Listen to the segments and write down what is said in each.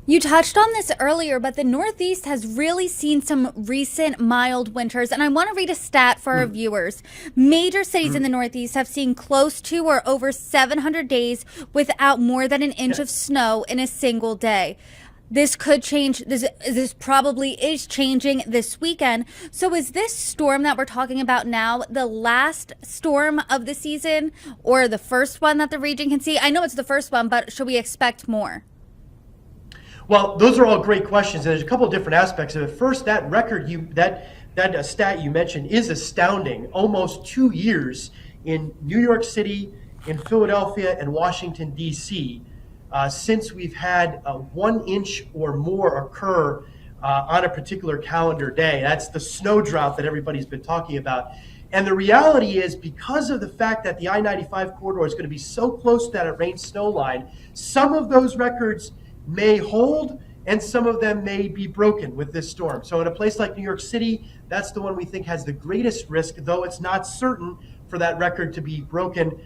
You touched on this earlier, but the Northeast has really seen some recent mild winters. And I want to read a stat for our Mm, viewers. Major cities in mm, the Northeast have seen close to or over 700 days without more than an inch yeah. of snow in a single day. This could change. This probably is changing this weekend. So, is this storm that we're talking about now the last storm of the season or the first one that the region can see? I know it's the first one, but should we expect more? Well, those are all great questions, and there's a couple of different aspects of it. First, that record that stat you mentioned is astounding. Almost 2 years in New York City, in Philadelphia, and Washington D.C. Since we've had 1 inch or more occur on a particular calendar day. That's the snow drought that everybody's been talking about. And the reality is, because of the fact that the I-95 corridor is going to be so close to that rain snow line, some of those records may hold and some of them may be broken with this storm. So in a place like New York City, that's the one we think has the greatest risk, though it's not certain for that record to be broken.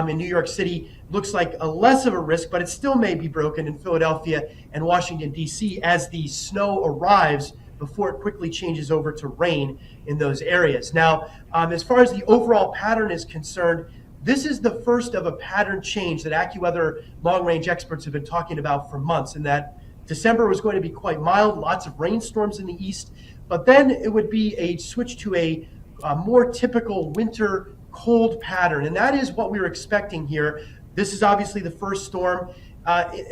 In New York City, looks like a less of a risk, but it still may be broken in Philadelphia and Washington, D.C. as the snow arrives before it quickly changes over to rain in those areas. Now, as far as the overall pattern is concerned, this is the first of a pattern change that AccuWeather long-range experts have been talking about for months, in that December was going to be quite mild, lots of rainstorms in the east, but then it would be a switch to a more typical winter cold pattern, and that is what we were expecting here. This is obviously the first storm.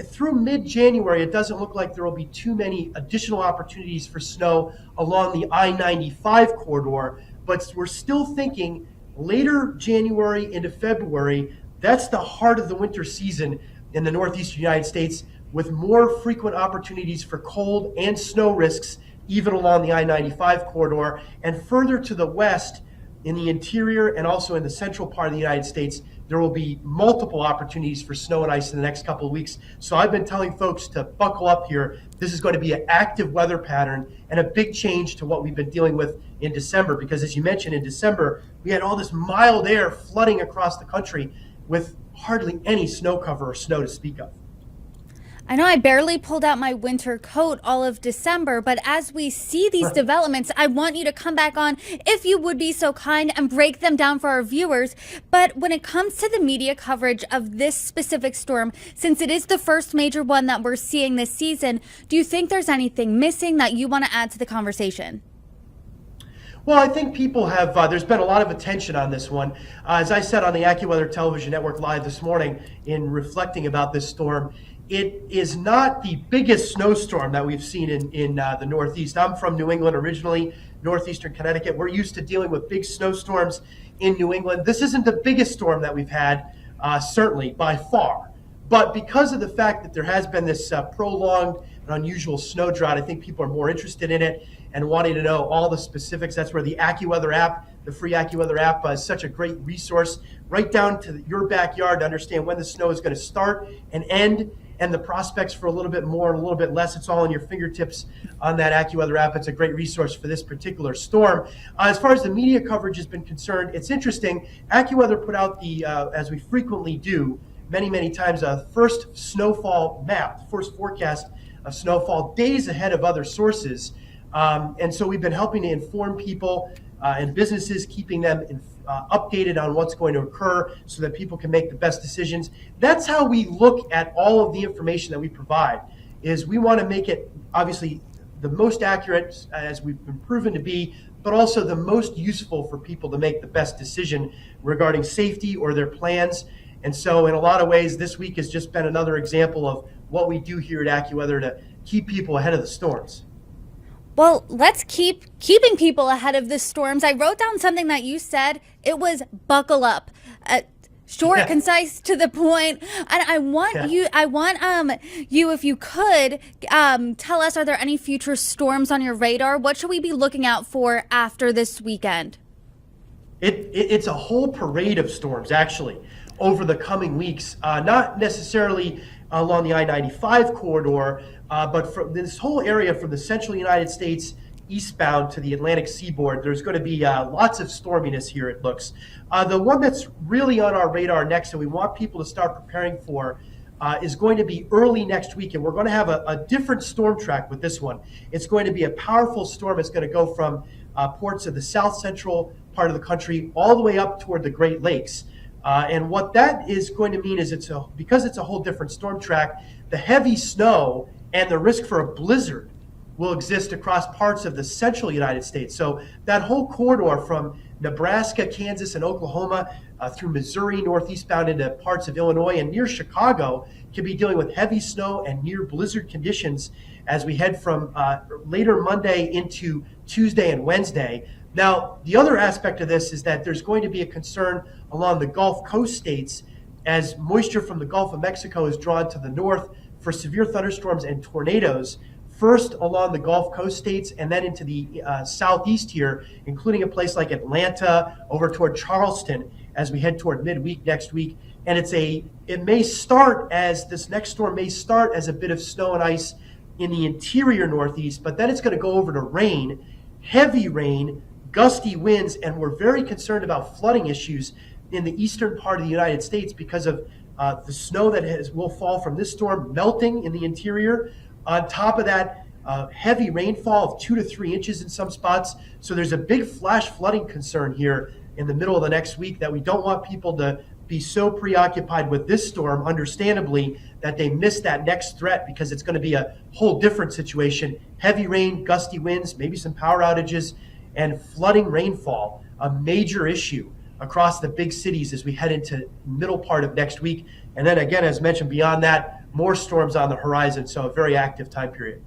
Through mid-January, it doesn't look like there will be too many additional opportunities for snow along the I-95 corridor, but we're still thinking later January into February. That's the heart of the winter season in the northeastern United States, with more frequent opportunities for cold and snow risks, even along the I-95 corridor. And further to the west, in the interior and also in the central part of the United States, there will be multiple opportunities for snow and ice in the next couple of weeks. So I've been telling folks to buckle up here. This is going to be an active weather pattern and a big change to what we've been dealing with in December, because as you mentioned, in December, we had all this mild air flooding across the country with hardly any snow cover or snow to speak of. I know I barely pulled out my winter coat all of December, but as we see these developments, I want you to come back on, if you would be so kind, and break them down for our viewers. But when it comes to the media coverage of this specific storm, since it is the first major one that we're seeing this season, do you think there's anything missing that you want to add to the conversation? Well, I think people have, there's been a lot of attention on this one. As I said on the AccuWeather Television Network Live this morning in reflecting about this storm, it is not the biggest snowstorm that we've seen in the Northeast. I'm from New England originally, northeastern Connecticut. We're used to dealing with big snowstorms in New England. This isn't the biggest storm that we've had, certainly by far. But because of the fact that there has been this prolonged and unusual snow drought, I think people are more interested in it and wanting to know all the specifics. That's where the AccuWeather app, the free AccuWeather app, is such a great resource, right down to your backyard, to understand when the snow is going to start and end, and the prospects for a little bit more and a little bit less. It's all on your fingertips on that AccuWeather app. It's a great resource for this particular storm. As far as the media coverage has been concerned, it's interesting. AccuWeather put out the, as we frequently do, many times, a first snowfall map, first forecast of snowfall days ahead of other sources. And so we've been helping to inform people and businesses, keeping them updated on what's going to occur so that people can make the best decisions. That's how we look at all of the information that we provide, is we want to make it obviously the most accurate, as we've been proven to be, but also the most useful for people to make the best decision regarding safety or their plans. And so in a lot of ways, this week has just been another example of what we do here at AccuWeather to keep people ahead of the storms. Well, let's keep keeping people ahead of the storms. I wrote down something that you said. It was buckle up. Short, Yeah. concise, to the point. And I want Yeah. you, if you could, tell us, are there any future storms on your radar? What should we be looking out for after this weekend? It's a whole parade of storms, actually, over the coming weeks. Not necessarily along the I-95 corridor, but from this whole area from the central United States eastbound to the Atlantic seaboard, there's going to be lots of storminess here, it looks. The one that's really on our radar next, and we want people to start preparing for, is going to be early next week, and we're going to have a different storm track with this one. It's going to be a powerful storm. It's going to go from ports of the south central part of the country all the way up toward the Great Lakes. And what that is going to mean is because it's a whole different storm track, the heavy snow and the risk for a blizzard will exist across parts of the central United States. So that whole corridor from Nebraska, Kansas, and Oklahoma through Missouri, northeastbound into parts of Illinois and near Chicago can be dealing with heavy snow and near blizzard conditions as we head from later Monday into Tuesday and Wednesday. Now, the other aspect of this is that there's going to be a concern along the Gulf Coast states as moisture from the Gulf of Mexico is drawn to the north for severe thunderstorms and tornadoes, first along the Gulf Coast states and then into the southeast here, including a place like Atlanta, over toward Charleston as we head toward midweek next week. And this next storm may start as a bit of snow and ice in the interior northeast, but then it's going to go over to rain, heavy rain, gusty winds, and we're very concerned about flooding issues in the eastern part of the United States because of the snow that will fall from this storm melting in the interior. On top of that, heavy rainfall of 2 to 3 inches in some spots. So there's a big flash flooding concern here in the middle of the next week that we don't want people to be so preoccupied with this storm, understandably, that they miss that next threat because it's going to be a whole different situation. Heavy rain, gusty winds, maybe some power outages, and flooding rainfall, a major issue across the big cities as we head into middle part of next week. And then again, as mentioned, beyond that, more storms on the horizon, so a very active time period.